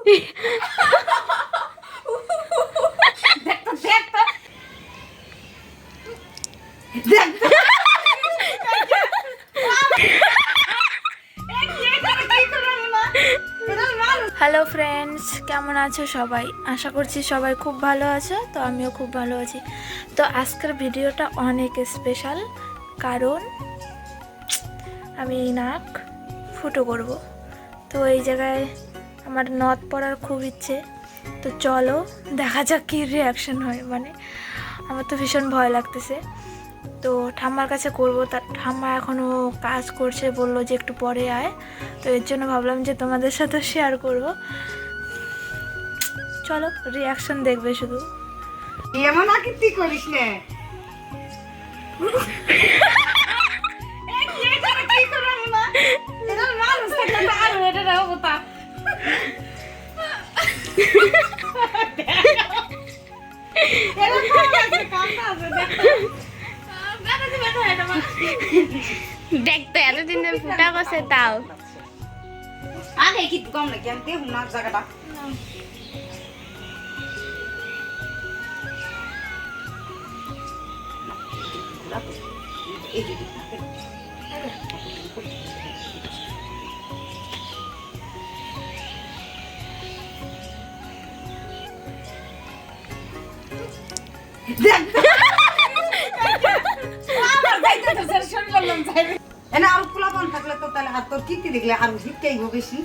Hello friends, কেমন আছো সবাই? আশা করছি সবাই খুব ভালো আছো। তো আমিও খুব ভালো আছি। তো আজকের ভিডিওটা অনেক স্পেশাল, কারণ আমি এই নাক ফুটো করব। তো এই জায়গায় আমার নথ পড়ার খুব ইচ্ছে। তো চলো দেখা যাক কী রিয়াকশন হয়। মানে আমার তো ভীষণ ভয় লাগতেছে। তো ঠাম্মার কাছে করব, তার ঠাম্মা এখনও কাজ করছে, বললো যে একটু পরে আয়। তো এর জন্য ভাবলাম যে তোমাদের সাথে শেয়ার করব। চলো রিয়াকশন দেখবে শুধু। এমন আকৃতি করিস না। দেখতো এতদিন ফুটা করছে তাও আগে কি কম নাকি আমি দেখুন না জায়গাটা। এনে আর পোলাপান থাকলে তো তাহলে আর তোর কীর্তি দেখলে আর ভিড়টাই বেশি।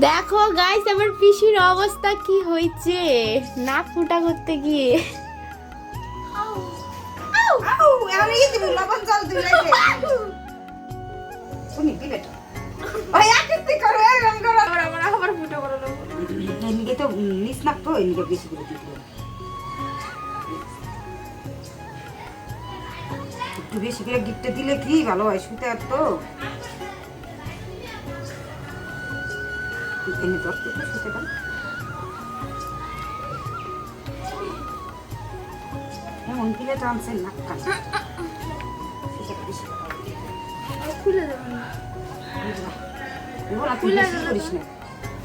দেখো গাইস আমার পিসির অবস্থা কি হয়েছে নাক ফুটা করতে গিয়ে। একটু বেশি করে গিফটটা দিলে কি ভালো হয়, শুতে আর তো এমন পিলে টানছেন নাক কান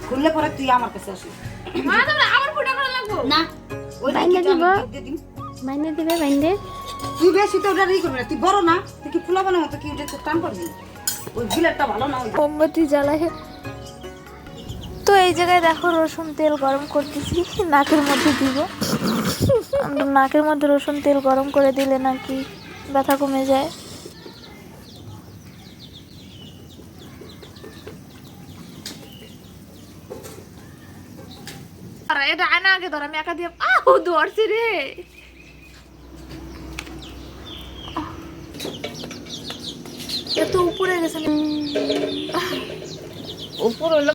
খুললে পরে তুই আমার কাছে আসিস না। বাইন্দে দিবে বাইন্দে তুই বেশি তো ওটা ই করবি না, তুই বড় না, তুই কি ফুলা বানাবো তো কি ওটা তো টান করবি। ওই ঝিলারটা ভালো না। মোমবাতি জ্বালায়। তো এই জায়গায় দেখো রসুন তেল গরম করতেছি, নাকের মধ্যে দিব। নাকের মধ্যে রসুন তেল গরম করে দিলে নাকি ব্যথা কমে যায়। এটা আয়না আগে ধর, আমি একা দিয়ে ধরছি রে। এত উপরে গেছে উপর হলো।